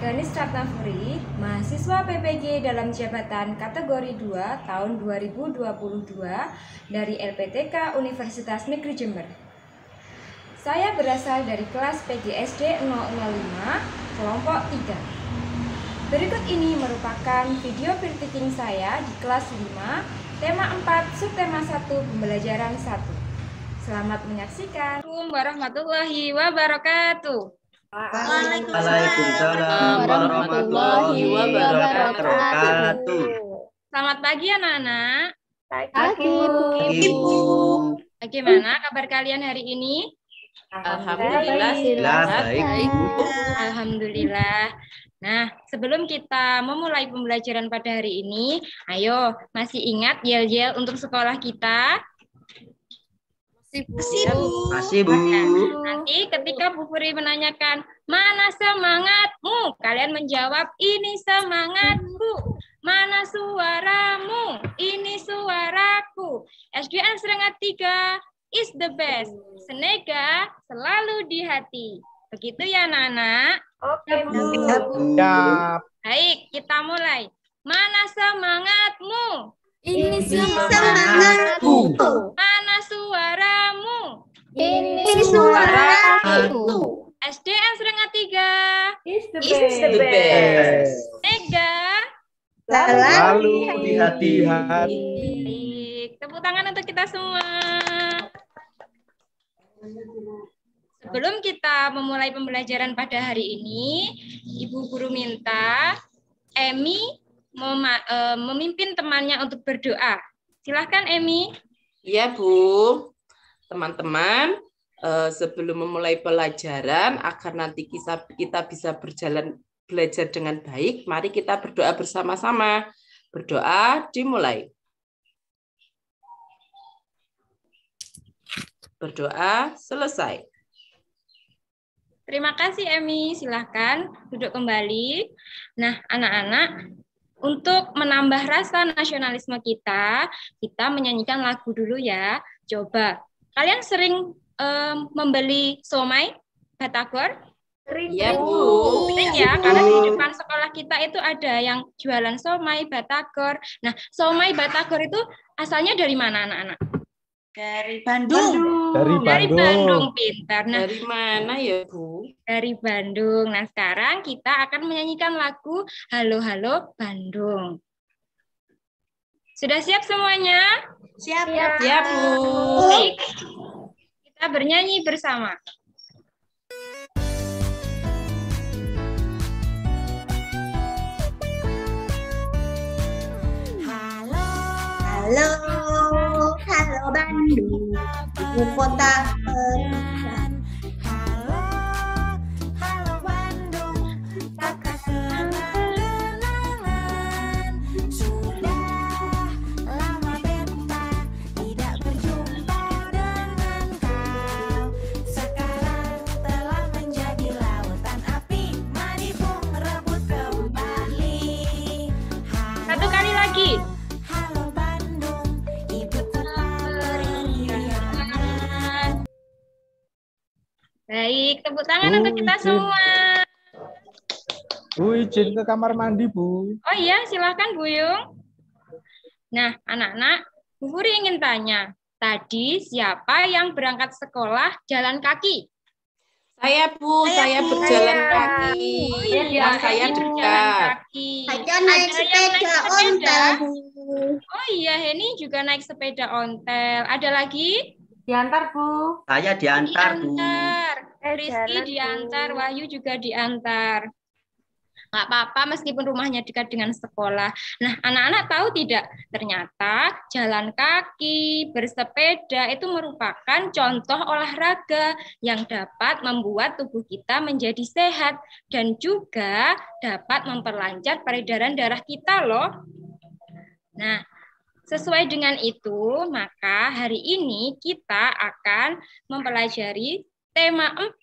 Ganis Ratnafuri, mahasiswa PPG dalam jabatan kategori 2 tahun 2022 dari LPTK Universitas Negeri Jember. Saya berasal dari kelas PGSD 005, kelompok 3. Berikut ini merupakan video peer-teaching saya di kelas 5, tema 4, subtema 1, pembelajaran 1. Selamat menyaksikan. Assalamualaikum warahmatullahi wabarakatuh. Waalaikumsalam warahmatullahi wabarakatuh. Selamat pagi anak-anak. Pagi, Bu. Bagaimana kabar kalian hari ini? Alhamdulillah baik, Bu. Alhamdulillah. Nah, sebelum kita memulai pembelajaran pada hari ini, ayo masih ingat yel-yel untuk sekolah kita? Masih, Bu. Nanti ketika Bu Puri menanyakan, mana semangatmu? Kalian menjawab, ini semangatku. Mana suaramu? Ini suaraku. SDN Serengat 3 is the best. Senega selalu di hati. Begitu ya anak-anak? Oke, Bu. Baik, kita mulai. Mana semangatmu? Ini semangatku. Mana suaramu? Ini suaraku. SDN Serengat 3 Is the best. Senega Selalu di hati. Baik, tepuk tangan untuk kita semua. Sebelum kita memulai pembelajaran pada hari ini, Ibu Guru minta Emi memimpin temannya untuk berdoa. Silahkan Emi. Iya, Bu. Teman-teman, sebelum memulai pelajaran, agar nanti kita bisa belajar dengan baik, mari kita berdoa bersama-sama. Berdoa dimulai. Berdoa selesai. Terima kasih Emi, silahkan duduk kembali. Nah, anak-anak, untuk menambah rasa nasionalisme kita menyanyikan lagu dulu ya. Coba, kalian sering membeli somai batagor? Iya, Bu. Sering ya, karena di depan sekolah kita itu ada yang jualan somai batagor. Nah, somai batagor itu asalnya dari mana anak-anak? Dari Bandung. Dari Bandung, pintar. Nah, Dari mana ya, Bu? dari Bandung. Nah, sekarang kita akan menyanyikan lagu Halo Halo Bandung. Sudah siap semuanya? Siap, Siap, Bu. Baik. Kita bernyanyi bersama. Halo Bandung, ibu kota perubahan. Halo Bandung, kakak kenangan. Sudah lama beta tidak berjumpa dengan kau. Sekarang telah menjadi lautan api, mari pun rebut kembali. Satu kali lagi. Halo Bandung, ibu kota periangan. Baik, tepuk tangan untuk kita semua. Bu, izin ke kamar mandi, Bu. Oh iya, silahkan Bu Yung. Nah, anak-anak, Bu Furi ingin tanya, tadi siapa yang berangkat sekolah jalan kaki? Saya, Bu. Saya berjalan kaki. Rumah saya Heni jalan dekat. kaki. Saya naik Ada yang naik sepeda sepeda? ontel, Bu. Oh iya, Heni juga naik sepeda ontel. Ada lagi? Diantar, Bu. Saya diantar, Bu. Diantar. Rizky jalan, Bu. diantar, Wahyu juga diantar. Nggak apa-apa meskipun rumahnya dekat dengan sekolah. Nah, anak-anak tahu tidak? Ternyata jalan kaki, bersepeda itu merupakan contoh olahraga yang dapat membuat tubuh kita menjadi sehat dan juga dapat memperlancar peredaran darah kita loh. Nah, sesuai dengan itu, maka hari ini kita akan mempelajari tema 4,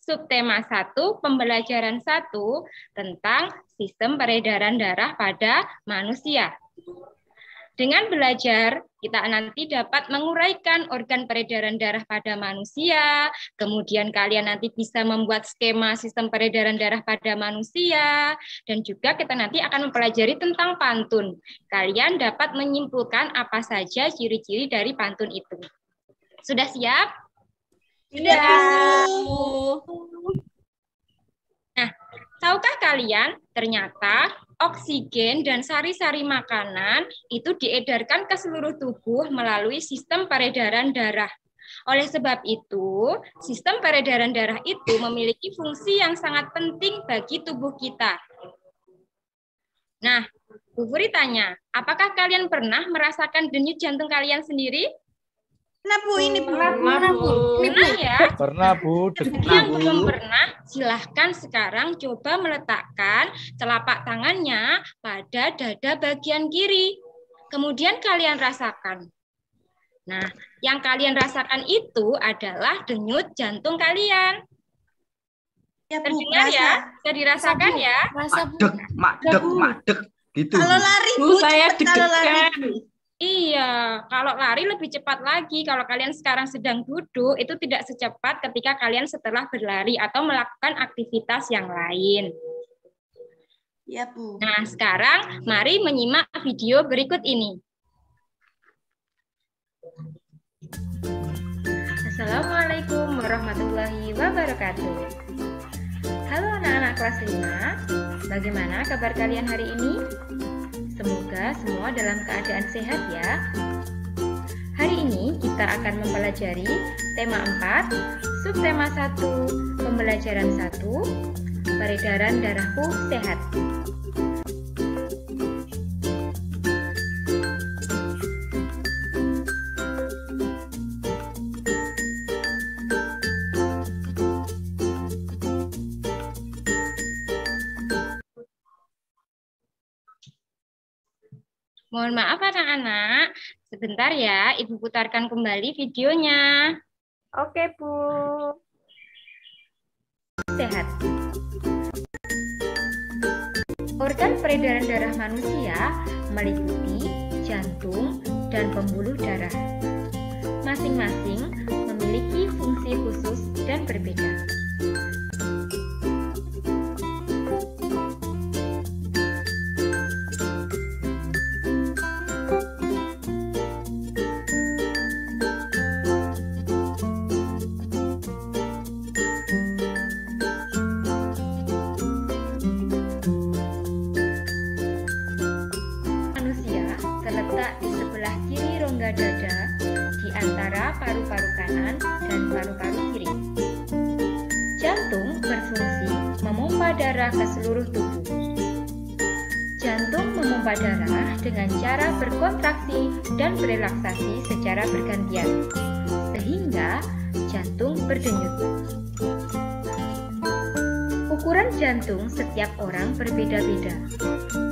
subtema 1, pembelajaran 1 tentang sistem peredaran darah pada manusia. Dengan belajar, kita nanti dapat menguraikan organ peredaran darah pada manusia, kemudian kalian nanti bisa membuat skema sistem peredaran darah pada manusia, dan juga kita nanti akan mempelajari tentang pantun. Kalian dapat menyimpulkan apa saja ciri-ciri dari pantun itu. Sudah siap? Iya, Bu. Nah, tahukah kalian ternyata oksigen dan sari-sari makanan itu diedarkan ke seluruh tubuh melalui sistem peredaran darah. Oleh sebab itu, sistem peredaran darah itu memiliki fungsi yang sangat penting bagi tubuh kita. Nah, Bu Furi tanya, apakah kalian pernah merasakan denyut jantung kalian sendiri? Nah, Bu, ini Bu. Pernah, Bu. Pernah ya? Pernah, Bu. Jadi yang belum pernah, silahkan sekarang coba meletakkan telapak tangannya pada dada bagian kiri. Kemudian kalian rasakan. Nah, yang kalian rasakan itu adalah denyut jantung kalian. Ya, Bu, Terdengar ya? berasa. Bisa dirasakan ya? Madek gitu. Kalau lari, Bu, Bu, saya cepet kalau lari. deg-degan. Iya, kalau lari lebih cepat lagi. Kalau kalian sekarang sedang duduk, itu tidak secepat ketika kalian setelah berlari atau melakukan aktivitas yang lain. Ya, Bu. Nah, sekarang mari menyimak video berikut ini. Assalamualaikum warahmatullahi wabarakatuh. Halo anak-anak kelas 5, bagaimana kabar kalian hari ini? Semoga semua dalam keadaan sehat ya. Hari ini kita akan mempelajari tema 4, subtema 1, pembelajaran 1, peredaran darahku sehat. Mohon maaf anak-anak, sebentar ya, Ibu putarkan kembali videonya. Oke, Bu. Sehat. Organ peredaran darah manusia meliputi jantung dan pembuluh darah. Masing-masing memiliki fungsi khusus dan berbeda. Dada di antara paru-paru kanan dan paru-paru kiri. Jantung berfungsi memompa darah ke seluruh tubuh. Jantung memompa darah dengan cara berkontraksi dan berelaksasi secara bergantian, sehingga jantung berdenyut. Ukuran jantung setiap orang berbeda-beda,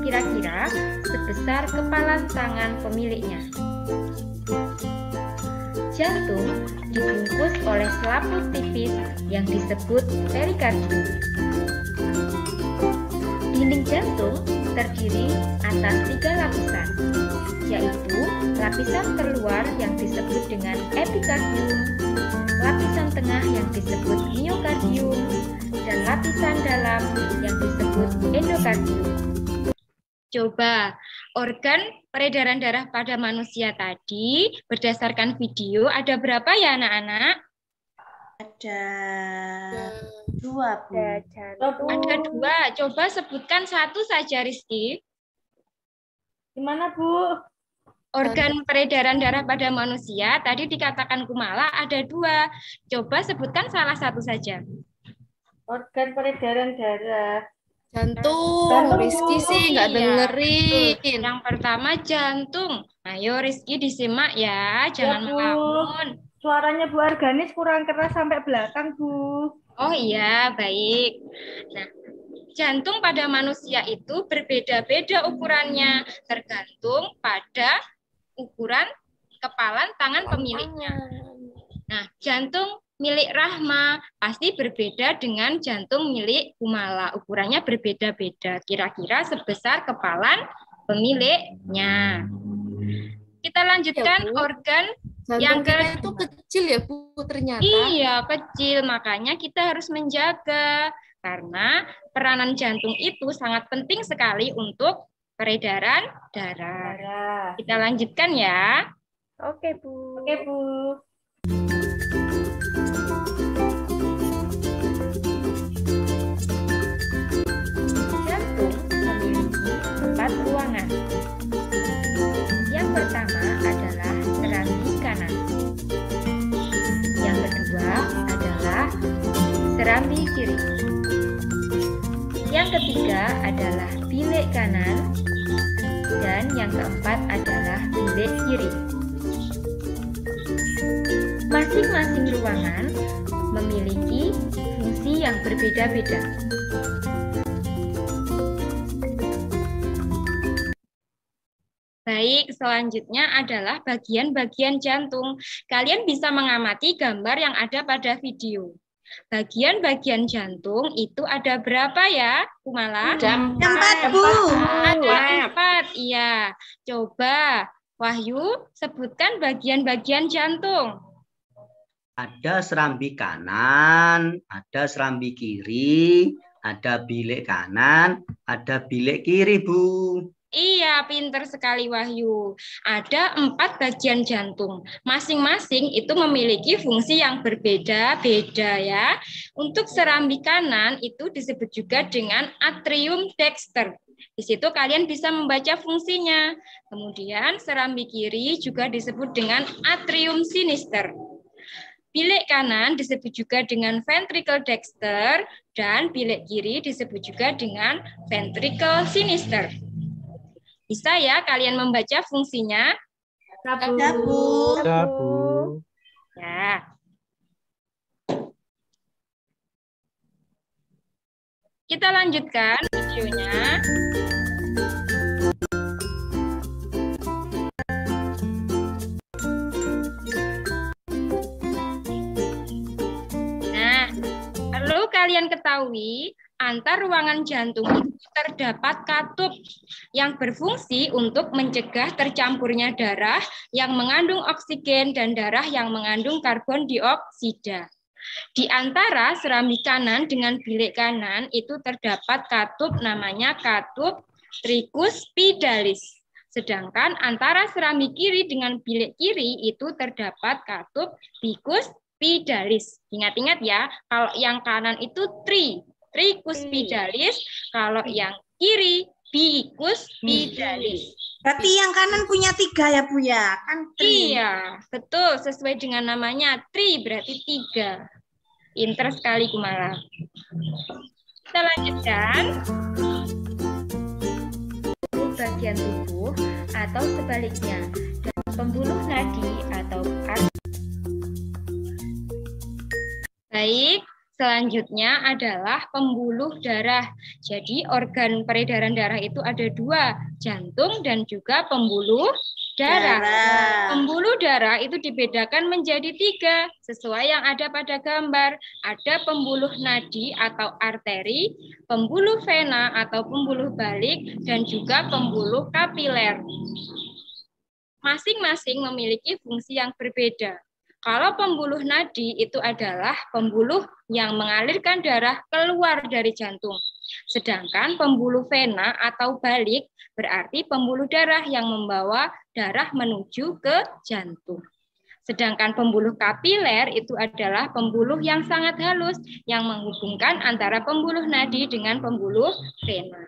kira-kira sebesar kepalan tangan pemiliknya. Jantung dibungkus oleh selaput tipis yang disebut perikardium. Dinding jantung terdiri atas 3 lapisan, yaitu lapisan terluar yang disebut dengan epikardium, lapisan tengah yang disebut miokardium, dan lapisan dalam yang disebut endokardium. Coba, organ peredaran darah pada manusia tadi berdasarkan video ada berapa ya anak-anak? Ada 2, Bu. Ada 2. Coba sebutkan satu saja, Rizky. Gimana, Bu? Organ peredaran darah pada manusia tadi dikatakan Kumala ada 2. Coba sebutkan salah satu saja. Organ peredaran darah. Jantung, Rizky sih nggak Iya, dengerin. betul. Yang pertama jantung. Ayo Rizky disimak ya, jangan Bu. melamun. Suaranya Bu Arganis kurang keras sampai belakang, Bu. Oh iya, baik. Nah, jantung pada manusia itu berbeda-beda ukurannya, tergantung pada ukuran kepalan tangan pemiliknya. Nah, jantung milik Rahma pasti berbeda dengan jantung milik Kumala. Ukurannya berbeda-beda, kira-kira sebesar kepalan pemiliknya. Kita lanjutkan Bu. organ Jantung yang kita itu kecil ya Bu ternyata. Iya, kecil. Makanya kita harus menjaga. Karena peranan jantung itu sangat penting sekali untuk peredaran darah. Kita lanjutkan ya. Oke, Bu. Jantung memiliki 4 ruangan. Yang pertama adalah serambi kanan. Yang kedua adalah serambi kiri. Yang ketiga adalah bilik kanan. Dan yang keempat adalah bilik kiri. Masing-masing ruangan memiliki fungsi yang berbeda-beda. Baik, selanjutnya adalah bagian-bagian jantung. Kalian bisa mengamati gambar yang ada pada video. Bagian-bagian jantung itu ada berapa ya, Kumala? Ada 4, Bu. Ada 4, iya. Coba, Wahyu, sebutkan bagian-bagian jantung. Ada serambi kanan, ada serambi kiri, ada bilik kanan, ada bilik kiri, Bu. Iya, pinter sekali Wahyu. Ada 4 bagian jantung. Masing-masing itu memiliki fungsi yang berbeda-beda ya. Untuk serambi kanan itu disebut juga dengan atrium dexter. Di situ kalian bisa membaca fungsinya. Kemudian serambi kiri juga disebut dengan atrium sinister. Bilik kanan disebut juga dengan ventricle dexter dan bilik kiri disebut juga dengan ventricle sinister. Bisa ya kalian membaca fungsinya? Ada, Bu. Ya, Bu. Ya. Kita lanjutkan videonya. Nah, perlu kalian ketahui antar ruangan jantung itu terdapat katup yang berfungsi untuk mencegah tercampurnya darah yang mengandung oksigen dan darah yang mengandung karbon dioksida. Di antara serambi kanan dengan bilik kanan itu terdapat katup namanya katup tricuspidalis. Sedangkan antara serambi kiri dengan bilik kiri itu terdapat katup bicuspidalis. Ingat-ingat ya, kalau yang kanan itu tricuspidalis, kalau yang kiri bicuspidalis. Berarti yang kanan punya 3 ya, Bu ya? Kan 3. Iya, betul. Sesuai dengan namanya, berarti 3. Pinter sekali Kumala. Kita lanjutkan. Bagian tubuh atau sebaliknya, dan pembuluh nadi atau Baik, selanjutnya adalah pembuluh darah. Jadi organ peredaran darah itu ada 2, jantung dan juga pembuluh darah. Pembuluh darah itu dibedakan menjadi 3, sesuai yang ada pada gambar. Ada pembuluh nadi atau arteri, pembuluh vena atau pembuluh balik, dan juga pembuluh kapiler. Masing-masing memiliki fungsi yang berbeda. Kalau pembuluh nadi itu adalah pembuluh yang mengalirkan darah keluar dari jantung. Sedangkan pembuluh vena atau balik berarti pembuluh darah yang membawa darah menuju ke jantung. Sedangkan pembuluh kapiler itu adalah pembuluh yang sangat halus yang menghubungkan antara pembuluh nadi dengan pembuluh vena.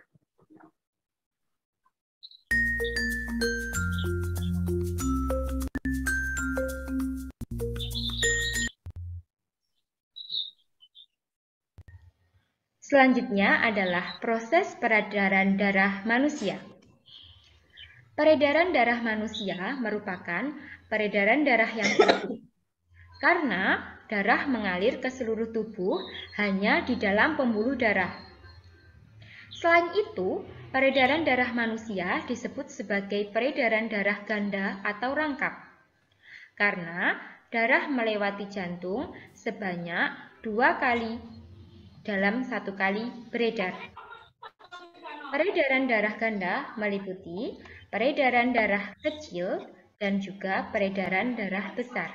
Selanjutnya adalah proses peredaran darah manusia. Peredaran darah manusia merupakan peredaran darah yang utuh. Karena darah mengalir ke seluruh tubuh hanya di dalam pembuluh darah. Selain itu, peredaran darah manusia disebut sebagai peredaran darah ganda atau rangkap. Karena darah melewati jantung sebanyak 2 kali dalam 1 kali beredar. Peredaran darah ganda meliputi peredaran darah kecil dan juga peredaran darah besar.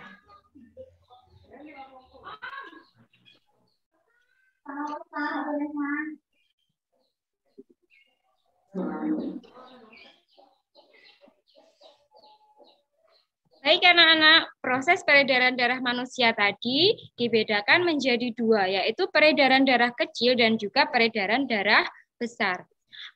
Baik anak-anak, proses peredaran darah manusia tadi dibedakan menjadi dua, yaitu peredaran darah kecil dan juga peredaran darah besar.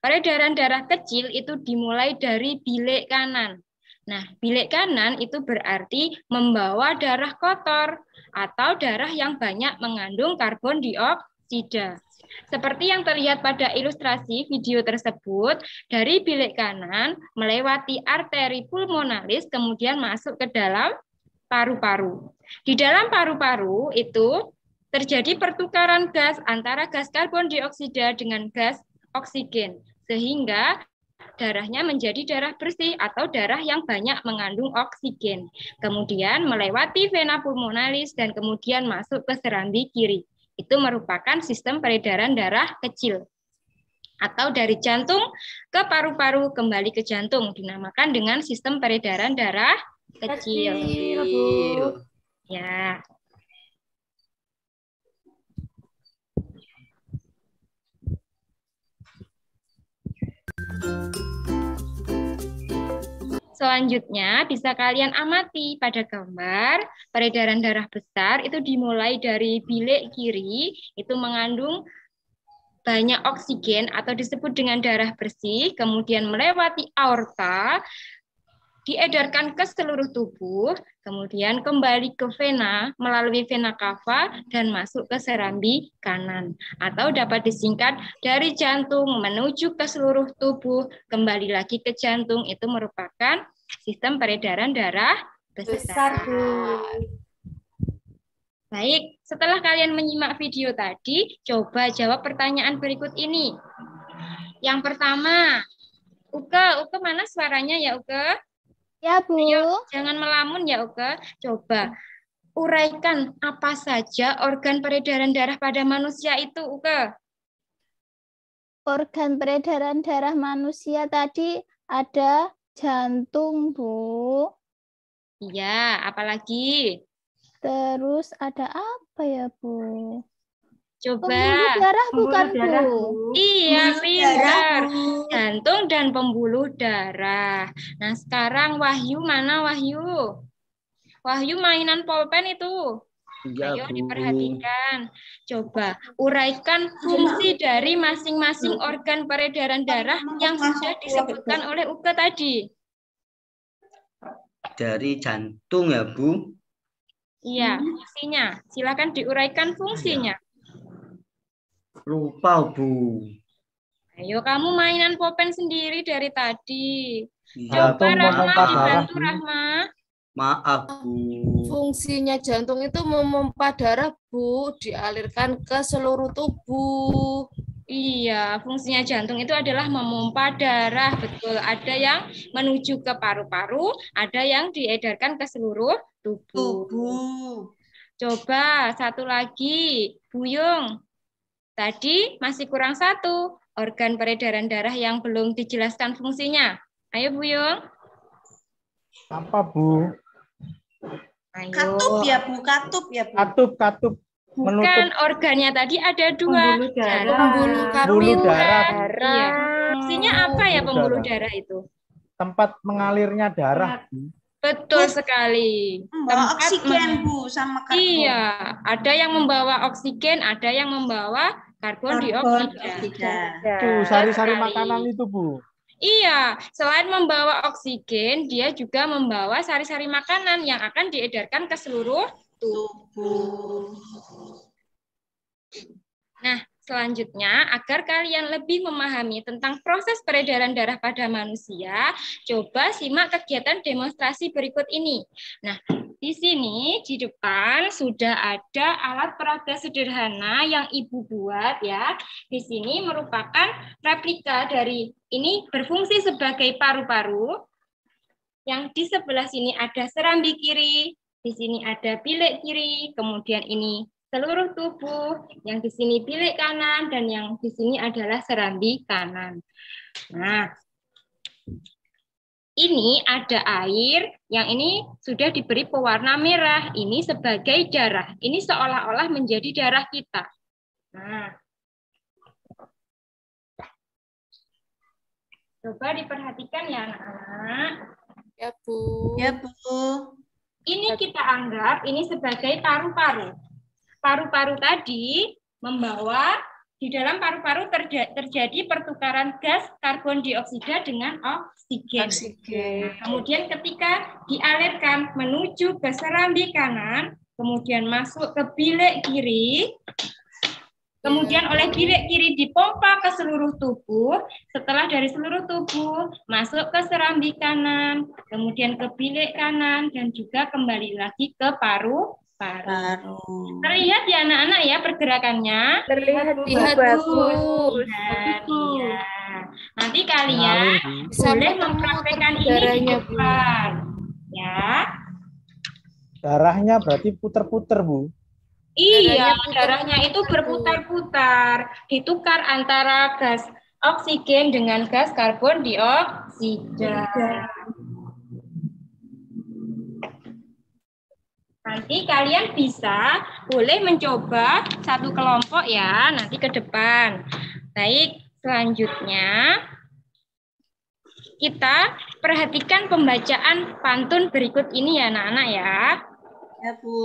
Peredaran darah kecil itu dimulai dari bilik kanan. Nah, bilik kanan itu berarti membawa darah kotor atau darah yang banyak mengandung karbon dioksida. Seperti yang terlihat pada ilustrasi video tersebut, dari bilik kanan melewati arteri pulmonalis kemudian masuk ke dalam paru-paru. Di dalam paru-paru itu terjadi pertukaran gas antara gas karbon dioksida dengan gas oksigen, sehingga darahnya menjadi darah bersih atau darah yang banyak mengandung oksigen. Kemudian melewati vena pulmonalis dan kemudian masuk ke serambi kiri. Itu merupakan sistem peredaran darah kecil. Atau dari jantung ke paru-paru kembali ke jantung, dinamakan dengan sistem peredaran darah kecil. Ya. Selanjutnya bisa kalian amati pada gambar peredaran darah besar itu dimulai dari bilik kiri, itu mengandung banyak oksigen atau disebut dengan darah bersih, kemudian melewati aorta, diedarkan ke seluruh tubuh, kemudian kembali ke vena melalui vena cava dan masuk ke serambi kanan. Atau dapat disingkat dari jantung menuju ke seluruh tubuh, kembali lagi ke jantung, itu merupakan sistem peredaran darah besar. Baik, setelah kalian menyimak video tadi, coba jawab pertanyaan berikut ini. Yang pertama, Uke mana suaranya ya Uke? Ya, Bu. Ayo, jangan melamun ya Uke. Coba uraikan apa saja organ peredaran darah pada manusia itu Uke. Organ peredaran darah manusia tadi ada jantung, Bu. Iya, apalagi? Terus ada apa ya, Bu? Coba. Pembuluh darah bukan, Bu? Iya, pintar. Bu. Jantung dan pembuluh darah. Nah, sekarang Wahyu mana Wahyu? Wahyu mainan pulpen itu. Iya, Ayo Bu. diperhatikan. Coba uraikan fungsi dari masing-masing organ peredaran darah yang sudah disebutkan oleh Uke tadi. Dari jantung ya, Bu. Iya, fungsinya. Silakan diuraikan fungsinya. Lupa, Bu. Ayo kamu mainan pulpen sendiri dari tadi. Iya, Coba Jantung Rahma memompa darah, dibantu Bu. Rahma. maaf, Bu. Fungsinya jantung itu memompa darah, Bu, dialirkan ke seluruh tubuh. Iya, fungsinya jantung itu adalah memompa darah, betul. Ada yang menuju ke paru-paru, ada yang diedarkan ke seluruh tubuh. Coba satu lagi, Buyung. Tadi masih kurang satu, organ peredaran darah yang belum dijelaskan fungsinya. Ayo Buyung. Apa, Bu? Ayo. Katup ya, Bu. Katup ya, Bu. Katup. Bukan, Menutup organnya tadi ada dua. Pembuluh darah. Pembuluh pembuluh karbon darah, Bu. Iya. Fungsinya apa ya pembuluh Pembuluh darah itu? Tempat mengalirnya darah, Bu. Betul sekali. Membawa Tempat oksigen, Bu, sama karbon. Iya, ada yang membawa oksigen, ada yang membawa karbon dioksida. Tuh, sari-sari sekali. makanan itu, Bu. Iya, selain membawa oksigen, dia juga membawa sari-sari makanan yang akan diedarkan ke seluruh tubuh. Nah, selanjutnya, agar kalian lebih memahami tentang proses peredaran darah pada manusia, coba simak kegiatan demonstrasi berikut ini. Nah, di sini di depan sudah ada alat peraga sederhana yang Ibu buat ya. Di sini merupakan replika dari ini berfungsi sebagai paru-paru. Yang di sebelah sini ada serambi kiri, di sini ada bilik kiri, kemudian ini seluruh tubuh, yang di sini bilik kanan, dan yang di sini adalah serambi kanan. Nah, Ini ada air, yang ini sudah diberi pewarna merah. Ini sebagai darah. Ini seolah-olah menjadi darah kita. Nah, coba diperhatikan ya anak-anak. Ya, Bu. Ya, Bu. Ini kita anggap ini sebagai paru-paru. Paru-paru tadi membawa di dalam paru-paru terjadi pertukaran gas karbon dioksida dengan oksigen. Kemudian ketika dialirkan menuju ke serambi kanan, kemudian masuk ke bilik kiri, kemudian oleh bilik kiri dipompa ke seluruh tubuh, setelah dari seluruh tubuh masuk ke serambi kanan, kemudian ke bilik kanan, dan juga kembali lagi ke paru-paru. Terlihat ya anak-anak ya pergerakannya? Lihat, Bu. Nah, iya. Nanti kalian Bisa boleh muter-muter mempraktekkan ini di darahnya, Bu. depan. Ya. Darahnya berarti puter-puter, Bu. Iya, darahnya itu berputar-putar, ditukar antara gas oksigen dengan gas karbon dioksida. Nanti kalian bisa boleh mencoba satu kelompok ya, nanti ke depan. Baik, selanjutnya kita perhatikan pembacaan pantun berikut ini ya anak-anak ya. Ya, Bu.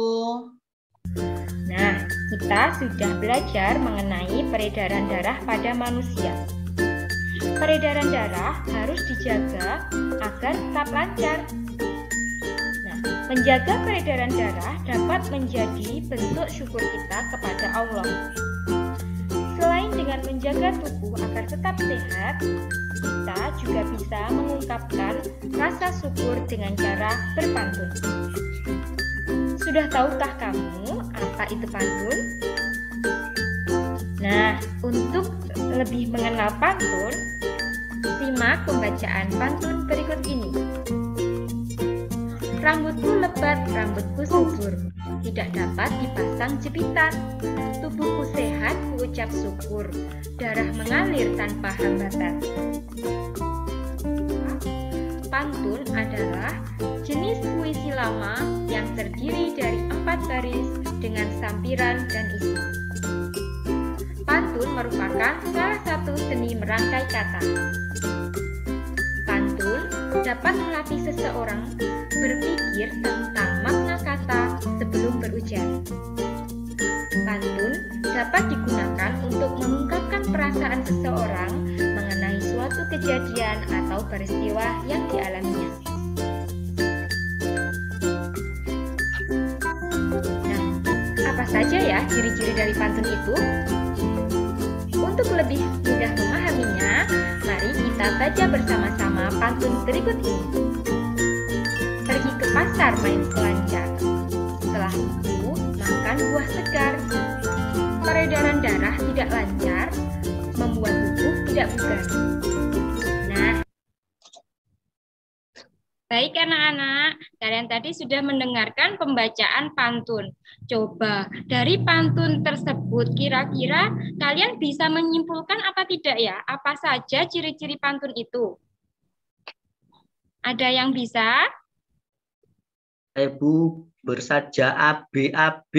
Nah, kita sudah belajar mengenai peredaran darah pada manusia. Peredaran darah harus dijaga agar tetap lancar. Nah, menjaga peredaran darah dapat menjadi bentuk syukur kita kepada Allah. Selain dengan menjaga tubuh agar tetap sehat, kita juga bisa mengungkapkan rasa syukur dengan cara berpantun. Sudah tahukah kamu apa itu pantun? Nah, untuk lebih mengenal pantun, simak pembacaan pantun berikut ini. Rambutku lebat, rambutku subur, tidak dapat dipasang jepitan. Tubuhku sehat, kuucap syukur, darah mengalir tanpa hambatan. Pantun adalah jenis puisi lama yang terdiri dari 4 baris dengan sampiran dan isi. Pantun merupakan salah satu seni merangkai kata. Pantun dapat melatih seseorang berpikir tentang makna kata sebelum berujar. Pantun dapat digunakan untuk mengungkapkan perasaan seseorang mengenai suatu kejadian atau peristiwa yang dialaminya. Nah, apa saja ya ciri-ciri dari pantun itu? Untuk lebih mudah memahaminya, mari kita baca bersama-sama pantun berikut ini. Pergi ke pasar main selancar, setelah itu makan buah segar. Peredaran darah tidak lancar, membuat tubuh tidak bugar. Nah, baik anak-anak, kalian tadi sudah mendengarkan pembacaan pantun. Coba dari pantun tersebut kira-kira kalian bisa menyimpulkan apa tidak ya? Apa saja ciri-ciri pantun itu? Ada yang bisa? Bu, bersaja AB-AB.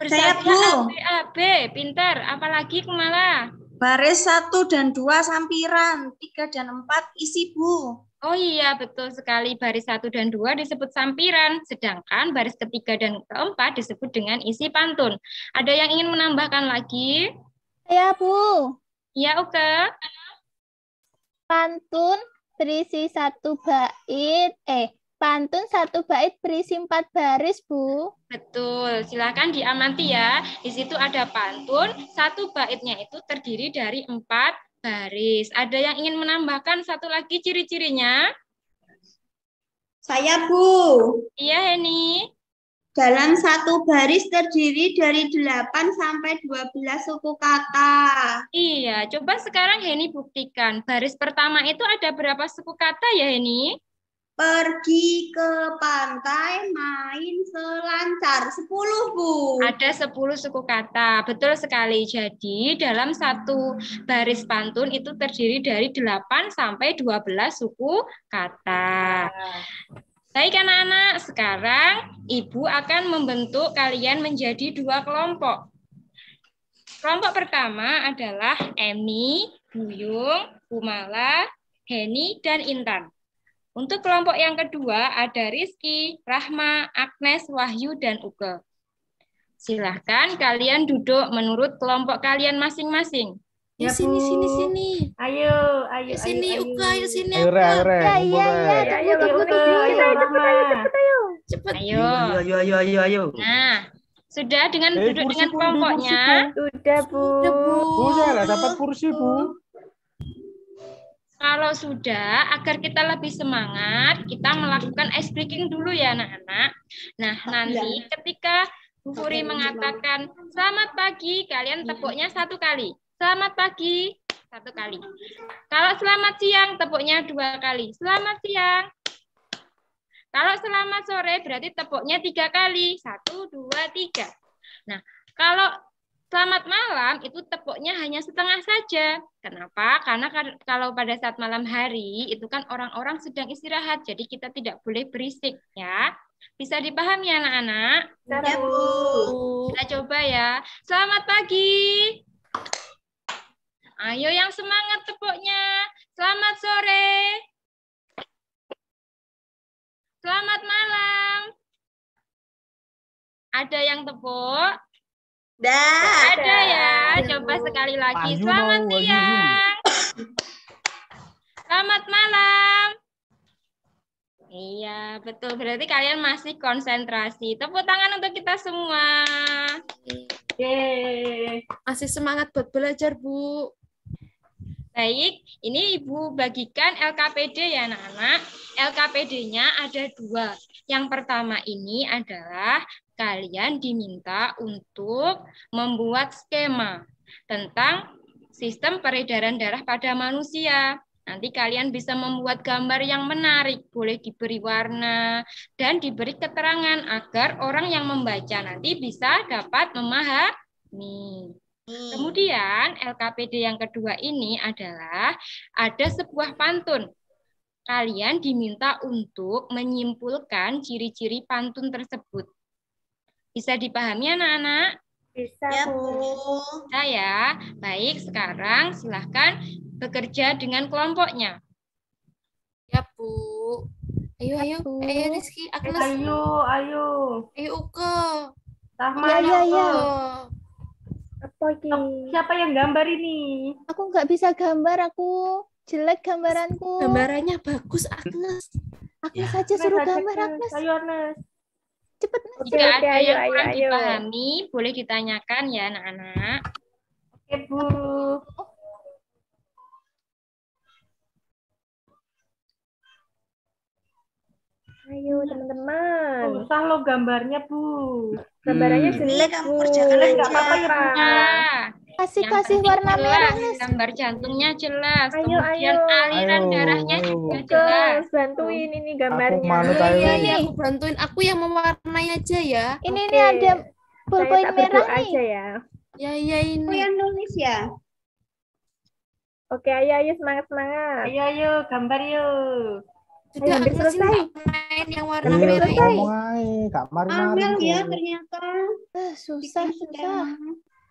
Saya, Bersaja Bu. AB, pintar. Apalagi Kumala? Baris 1 dan 2 sampiran, 3 dan 4 isi, Bu. Oh iya, betul sekali. Baris 1 dan 2 disebut sampiran, sedangkan baris ketiga dan keempat disebut dengan isi pantun. Ada yang ingin menambahkan lagi? Ya, Bu. Ya, Uke. Pantun berisi pantun satu bait berisi 4 baris, Bu. Betul, silakan diamati ya. Di situ ada pantun, satu baitnya itu terdiri dari 4 baris. Ada yang ingin menambahkan satu lagi ciri-cirinya? Saya, Bu. Iya, Heni. Dalam satu baris terdiri dari 8 sampai 12 suku kata. Iya, coba sekarang Heni buktikan. Baris pertama itu ada berapa suku kata ya, Heni? Pergi ke pantai main selancar. 10, Bu. Ada 10 suku kata. Betul sekali. Jadi dalam satu baris pantun itu terdiri dari 8 sampai 12 suku kata. Baik anak-anak, sekarang Ibu akan membentuk kalian menjadi 2 kelompok. Kelompok pertama adalah Emi, Buyung, Kumala, Heni, dan Intan. Untuk kelompok yang kedua ada Rizky, Rahma, Agnes, Wahyu, dan Uke. Silahkan kalian duduk menurut kelompok kalian masing-masing. Ya, Ya, sini, Bu. sini, sini. Ayo, Ayo sini, Uka, ayo sini, Ayo re, ayo Uka. re, Ya, ngumpul iya, re. iya. Ayo, Uke, ayo, Rahma. Cepet. Ayo. Ayo. Nah, sudah dengan duduk kursi dengan Bu, di kelompoknya. kursi, Bu. Sudah, Bu. Udah, Bu. Bu, saya nggak dapat kursi, Bu. Kalau sudah, agar kita lebih semangat, kita melakukan ice breaking dulu ya anak-anak. Nah, nanti ketika Bu Furi mengatakan selamat pagi, kalian tepuknya 1 kali. Selamat pagi, 1 kali. Kalau selamat siang, tepuknya 2 kali. Selamat siang. Kalau selamat sore, berarti tepuknya 3 kali. 1, 2, 3. Nah, kalau selamat malam itu tepuknya hanya setengah saja. Kenapa? Karena kalau pada saat malam hari itu kan orang-orang sedang istirahat, jadi kita tidak boleh berisik ya. Bisa dipahami ya anak-anak? Ya, Bu. Kita coba ya. Selamat pagi. Ayo yang semangat tepuknya. Selamat sore. Selamat malam. Ada yang tepuk? Dah. Ada ya. Coba sekali lagi. Wahyu Selamat mau, Wahyu. siang. Selamat malam. Iya, betul. Berarti kalian masih konsentrasi. Tepuk tangan untuk kita semua. Yeay. Masih semangat buat belajar, Bu. Baik, ini Ibu bagikan LKPD ya anak-anak. LKPD-nya ada 2. Yang pertama ini adalah kalian diminta untuk membuat skema tentang sistem peredaran darah pada manusia. Nanti kalian bisa membuat gambar yang menarik, boleh diberi warna dan diberi keterangan agar orang yang membaca nanti bisa dapat memahami. Kemudian LKPD yang kedua ini adalah ada sebuah pantun. Kalian diminta untuk menyimpulkan ciri-ciri pantun tersebut. Bisa dipahami anak-anak? Bisa, Ya, Bu. Bu. Saya. Baik, sekarang silahkan bekerja dengan kelompoknya. Ya, Bu. Ayo, Bu. ayo Rizky, Agnes. Ayo. Ayo, Uka. Rahma, Iya, iya, iya. Apa ini? Siapa yang gambar ini? Aku nggak bisa gambar, aku jelek gambaranku. Gambarannya bagus, Agnes. Agnes saja suruh gambar, Agnes. Ayo, Agnes. Cepet, Oke, Jika ada ayo, yang kurang ayo. dipahami, boleh ditanyakan ya anak-anak. Oke, Bu. Ayo teman-teman. Susah lo gambarnya, Bu. Gambarannya jelek, Kamu Bu. kerjakan Nggak aja. apa-apa ya, Bu. Nah, kasih yang kasih penting warna jelas, merah, Nes. gambar jantungnya jelas, Ayo, kemudian ayo. aliran Ayo, darahnya ayo. juga jelas. Terus bantuin ini Aku gambarnya. manut Iya, ayo. iya, Nih. aku bantuin. Aku yang mewarnai aja ya. Ini Oke. nih ada Saya ballpoint tak merah berdoa nih. aja ya. Ya, iya Aku ini. yang nulis ya. Oke, ayo semangat. Ayo, gambar yuk. Sudah, hampir Agnes ini selesai. nggak main yang warna Iya, merah ini. ngomong aja, Kak Mari-mari. Amel ya tuh. ternyata. Susah, Bikin susah. skema.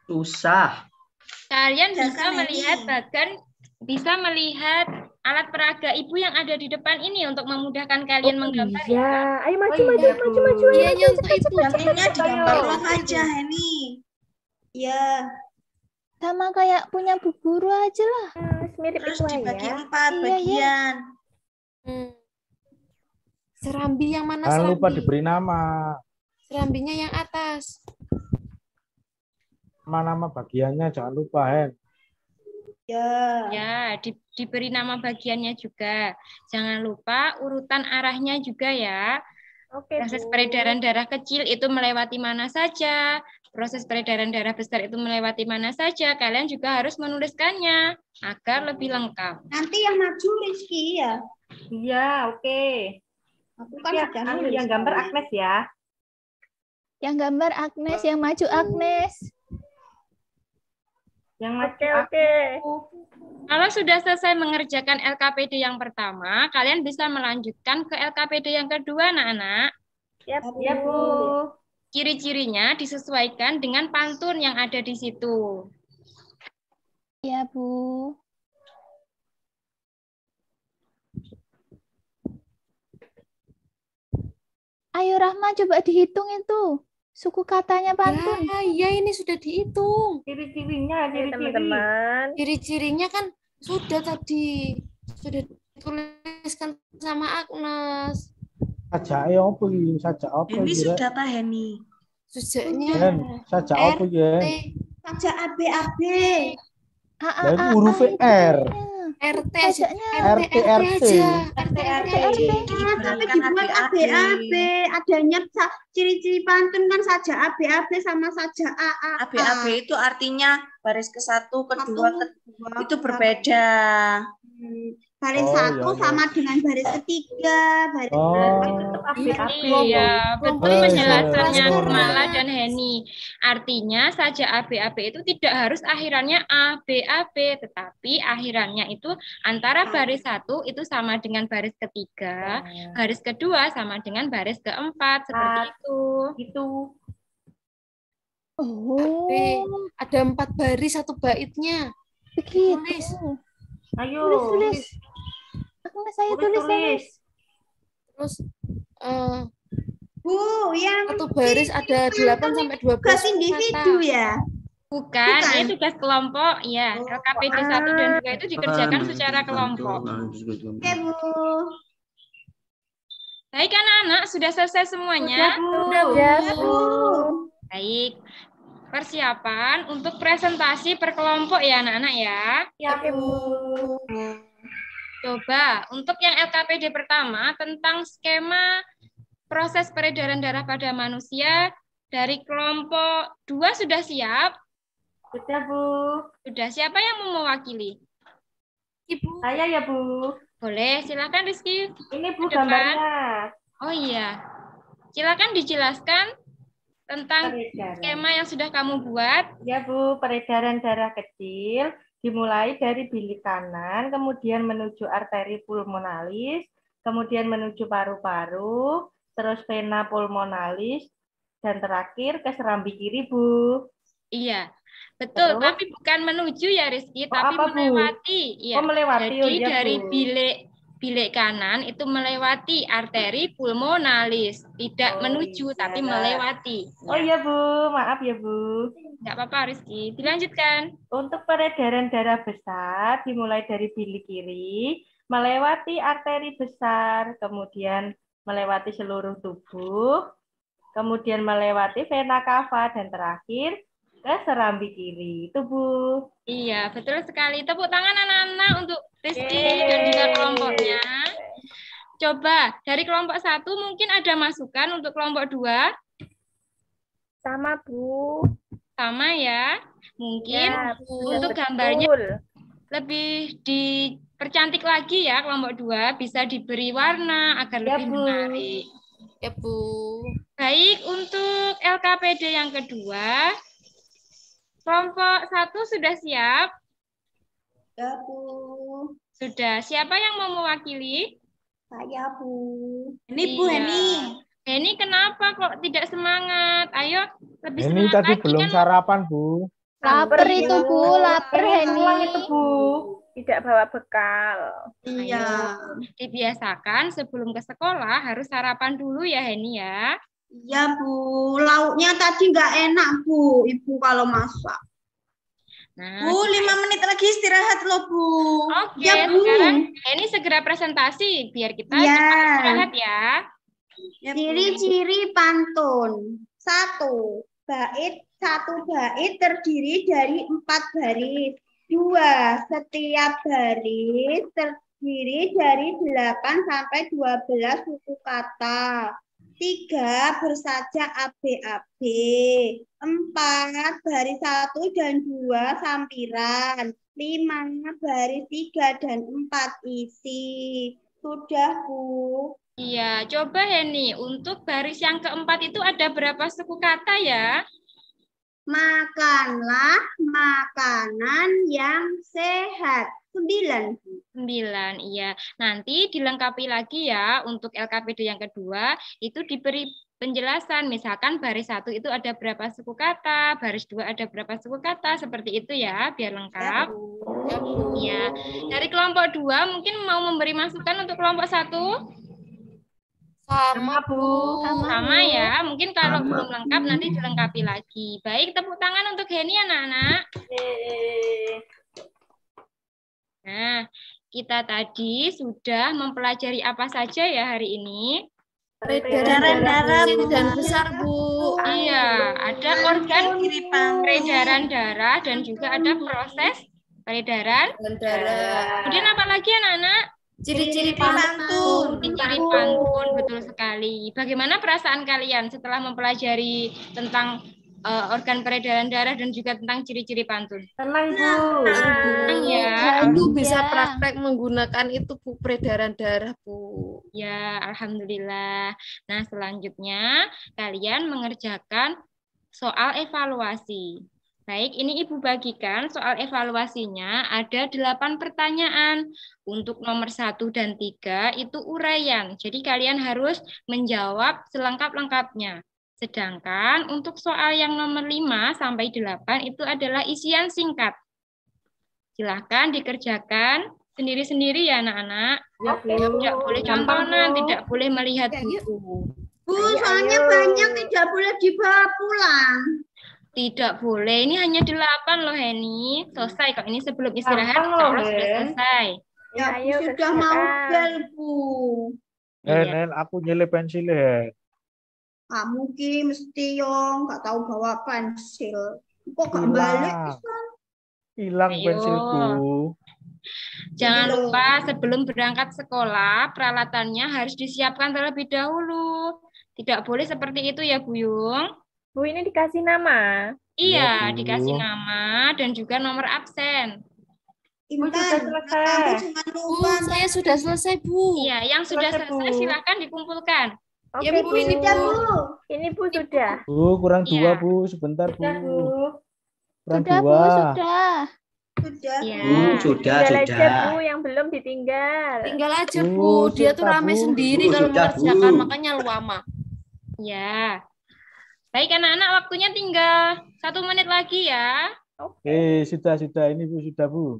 Susah. Kalian bisa Jangan melihat ini. bahkan bisa melihat alat peraga ibu yang ada di depan ini untuk memudahkan kalian menggambar ya. Ya, ayo maju, Oh, maju, iya, maju, Bu. maju. Iya, iya, untuk ibu. Jantungnya digambar Ayo. ulang aja, Heni. Ya, Sama kayak punya Bu Guru aja lah. Mirip terus itu lah dibagi ya. 4 Iya, bagian. Hmm. Serambi yang mana Jangan lupa serambi? diberi nama. Serambinya yang atas. Nama bagiannya jangan lupa, Hen. Ya. Ya, diberi nama bagiannya juga. Jangan lupa urutan arahnya juga ya. Oke, Proses Bu. peredaran darah kecil itu melewati mana saja. Proses peredaran darah besar itu melewati mana saja. Kalian juga harus menuliskannya agar lebih lengkap. Nanti yang maju Rizky ya. Iya, oke. Aku kan Ya, sudah anu nulis. yang gambar Agnes ya. Yang gambar Agnes, yang maju Agnes. Yang maju Oke, aku. Kalau sudah selesai mengerjakan LKPD yang pertama, kalian bisa melanjutkan ke LKPD yang kedua, anak-anak. Ya, Ya, Bu. Ciri-cirinya disesuaikan dengan pantun yang ada di situ. Ya, Bu. Ayo Rahma coba dihitung itu. Suku katanya pantun. Ya, ini sudah dihitung. Ciri-cirinya, Oke, ciri-ciri. teman-teman. Ciri-cirinya kan sudah tadi. Sudah dituliskan sama Agnes. Sajak apa iki? Sajak apa Ini iki? Rek? sudah Pak Heni. Sujaknya Hen, sajak apa iki? RT, Saja AB. Lah itu huruf R. RT aja. Sajaknya. RT, RT. RT. Tapi dibuat AB. Adanya ciri-ciri pantun kan saja AB sama saja AA. ABAB itu artinya baris ke-1, kedua, Satu, itu berbeda. Baris Oh, satu iya, iya. sama dengan baris ketiga. Baris Oh, Iya, betul Oh, penjelasannya iya. Mala dan Heni. Artinya saja AB itu tidak harus akhirannya ABAB, tetapi akhirannya itu antara baris 1 itu sama dengan baris ketiga, baris kedua sama dengan baris keempat, seperti itu. Itu. Oh, Ada 4 baris 1 baitnya. begitu. Tulis. Ayo. Tulis. Agnes, saya tulis. Tulis. Terus Bu, yang 1 baris ada 8 sampai 12 tugas individu kata. ya. Bukan, ini tugas kelompok, ya. LKPD 1 dan 2 itu dikerjakan secara kelompok. Oke, Bu. Baik anak-anak, sudah selesai semuanya? Ya, Bu. Baik. Persiapan untuk presentasi per kelompok ya anak-anak ya. Ya, Bu. Coba untuk yang LKPD pertama tentang skema proses peredaran darah pada manusia dari kelompok 2 sudah siap? Sudah, Bu. Sudah. Siapa yang mau mewakili? Ibu. Saya ya, Bu. Boleh, silakan Rizky. Ini, Bu, Ke depan. gambarnya. Oh iya. Silakan dijelaskan tentang Peredaran. skema yang sudah kamu buat. Ya, Bu, peredaran darah kecil dimulai dari bilik kanan, kemudian menuju arteri pulmonalis, kemudian menuju paru-paru, terus vena pulmonalis, dan terakhir ke serambi kiri, Bu. Iya, betul. Terus? Tapi bukan menuju ya Rizky, Oh, tapi apa, Bu? melewati. Iya. Oh, melewati. Jadi Oh, iya, dari Bu. bilik kanan itu melewati arteri pulmonalis, tidak Oh, menuju iya. tapi melewati. Oh iya, Bu. Maaf ya, Bu. Enggak apa-apa Rizky. Dilanjutkan. Untuk peredaran darah besar dimulai dari bilik kiri, melewati arteri besar, kemudian melewati seluruh tubuh, kemudian melewati vena cava, dan terakhir ke serambi kiri. Itu, Bu. Iya, betul sekali. Tepuk tangan anak-anak untuk Rizky dan juga kelompoknya. Coba dari kelompok 1 mungkin ada masukan untuk kelompok 2. Sama, Bu. Sama ya. Mungkin Ya, untuk betul. gambarnya lebih dipercantik lagi ya kelompok 2, bisa diberi warna agar Ya, lebih Bu. menarik. Ya, Bu. Baik, untuk LKPD yang kedua, kelompok 1 sudah siap? Ya, Bu. Sudah. Siapa yang mau mewakili? Saya, Bu. Ini Bu Iya. Heni. Heni kenapa kok tidak semangat? Ayo lebih Ini semangat tadi lagi belum kan? sarapan, Bu. Lapar itu, Bu. Lapar, Pengen pulang Heni. itu, Bu. Tidak bawa bekal. Iya. Dibiasakan sebelum ke sekolah harus sarapan dulu ya Heni ya. Iya, Bu. Lauknya tadi nggak enak, Bu. Ibu kalau masak. Nah, Bu, 5 menit lagi istirahat loh, Bu. oke, Ya, Bu. sekarang Heni segera presentasi biar kita Ya. cepat istirahat ya. Ya, Bu. Ciri-ciri pantun. 1 bait terdiri dari 4 baris. 2, setiap baris terdiri dari 8 sampai 12 suku kata. 3, bersajak ABAB. 4, baris 1 dan 2 sampiran. 5, baris 3 dan 4 isi. Sudah, Bu. Iya, coba Heni, untuk baris yang keempat itu ada berapa suku kata ya? Makanlah makanan yang sehat. 9. 9, iya. Nanti dilengkapi lagi ya untuk LKPD yang kedua, itu diberi penjelasan. Misalkan baris 1 itu ada berapa suku kata, baris 2 ada berapa suku kata, seperti itu ya, biar lengkap. Iya. Dari kelompok 2 mungkin mau memberi masukan untuk kelompok 1? Sama, Bu. Sama ya, mungkin kalau Sama. belum lengkap nanti dilengkapi lagi. Baik, tepuk tangan untuk Heni anak-anak. Nah, kita tadi sudah mempelajari apa saja ya hari ini? Peredaran darah kecil dan besar, Bu. Iya, ada organ peredaran darah dan juga ada proses peredaran darah. Kemudian apa lagi anak-anak? Ciri-ciri pantun. Ciri pantun, betul sekali. Bagaimana perasaan kalian setelah mempelajari tentang organ peredaran darah dan juga tentang ciri-ciri pantun? Tenang, Bu. Senang ya. Aku bisa praktek menggunakan itu, Bu, peredaran darah, Bu. Ya, alhamdulillah. Nah, selanjutnya kalian mengerjakan soal evaluasi. Baik, ini Ibu bagikan soal evaluasinya ada 8 pertanyaan. Untuk nomor 1 dan 3 itu uraian. Jadi kalian harus menjawab selengkap-lengkapnya. Sedangkan untuk soal yang nomor 5 sampai 8 itu adalah isian singkat. Silahkan dikerjakan sendiri-sendiri ya anak-anak. Tidak boleh contohan, tidak boleh melihat buku. Bu, soalnya banyak tidak boleh dibawa pulang. Tidak boleh, ini hanya 8 loh Heni. Selesai kok, ini sebelum istirahat Gampang insya Allah loh, sudah Hen. selesai. Ya, Ayo, Bu, sudah mau bel, Bu. Nen, aku nyelip pensil ya. Kamu ki mesti yang nggak tahu bawa pensil. Kok nggak balik? Hilang Ayo. pensilku. Jangan lupa sebelum berangkat sekolah, peralatannya harus disiapkan terlebih dahulu. Tidak boleh seperti itu ya, Buyung. Bu, ini dikasih nama. Iya, Bu. dikasih nama dan juga nomor absen. Intan, selesai. kamu jangan Bu, lupa. saya sudah selesai, Bu. Iya, yang sudah Selesai, selesai Bu. silakan dikumpulkan. Oke, Ya, Bu, ini, Sudah, Bu. Bu. Ini Bu sudah. Bu, kurang Iya. 2, Bu. Sebentar, Bu. Sudah, Bu. Kurang Sudah, 2. Bu, sudah. Sudah, Iya. Sudah, Tinggal aja sudah. Bu, yang belum ditinggal. Tinggal aja, Bu, Bu. Dia tuh sudah, rame Bu. sendiri Bu, kalau sudah, mengerjakan, Bu. makanya lama. Ya. Baik anak-anak, waktunya tinggal 1 menit lagi ya. Sudah. Ini, Bu, sudah, Bu.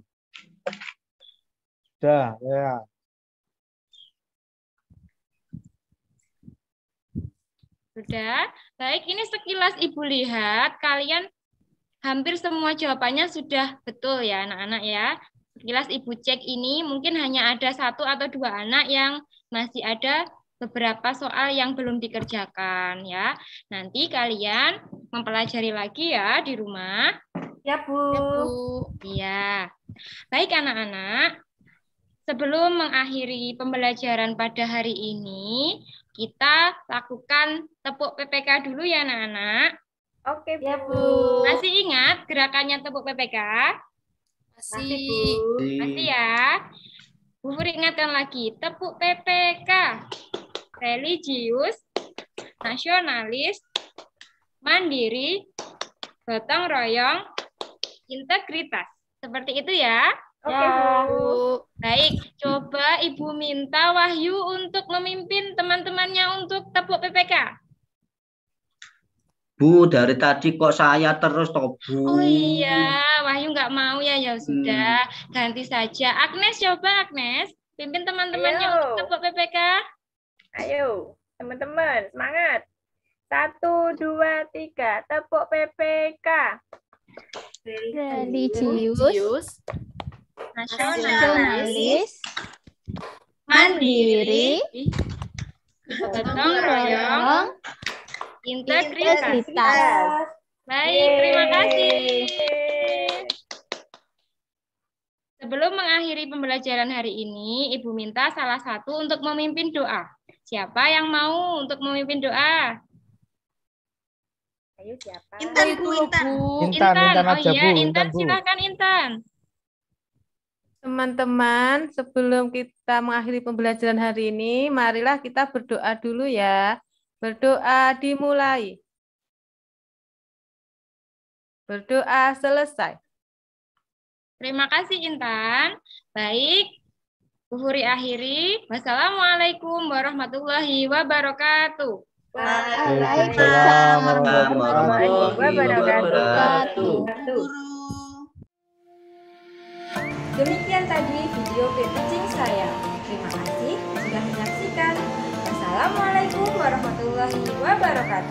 Sudah, ya. Sudah. Baik, ini sekilas Ibu lihat, kalian hampir semua jawabannya sudah betul ya anak-anak ya. Sekilas Ibu cek ini mungkin hanya ada 1 atau 2 anak yang masih ada beberapa soal yang belum dikerjakan ya. Nanti kalian mempelajari lagi ya di rumah. Ya, Bu. Ya, Bu. Iya. Baik anak-anak, sebelum mengakhiri pembelajaran pada hari ini, kita lakukan tepuk PPK dulu ya anak-anak. Oke, Bu. Ya, Bu. Masih ingat gerakannya tepuk PPK? Masih, Masih. Bu. Masih ya. Bu Furi ingatkan lagi, tepuk PPK. Religius, nasionalis, mandiri, gotong royong, integritas. Seperti itu ya. Oke, Ya. Bu. Bu. Baik, coba Ibu minta Wahyu untuk memimpin teman-temannya untuk tepuk PPK. Bu, dari tadi kok saya terus toh, Bu. Oh iya, Wahyu nggak mau ya, ya sudah. Ganti saja. Agnes, coba Agnes. Pimpin teman-temannya Ayo. untuk tepuk PPK. Ayo, teman-teman, semangat. 1, 2, 3, tepuk PPK. Religius, Nasionalis, nasionalis, mandiri, mandiri, gotong royong, integritas. integritas. Baik, terima kasih. Sebelum mengakhiri pembelajaran hari ini, Ibu minta salah satu untuk memimpin doa. Siapa yang mau untuk memimpin doa? Ayo, siapa? Intan, Bu, Intan. Intan Oh aja, iya, Bu. Intan Bu. silakan Intan. Teman-teman, sebelum kita mengakhiri pembelajaran hari ini, marilah kita berdoa dulu ya. Berdoa dimulai. Berdoa selesai. Terima kasih Intan. Baik, Bu Huri akhiri. Wassalamualaikum warahmatullahi wabarakatuh. Waalaikumsalam warahmatullahi wabarakatuh. Demikian tadi video pitching saya. Terima kasih sudah menyaksikan. Wassalamualaikum warahmatullahi wabarakatuh.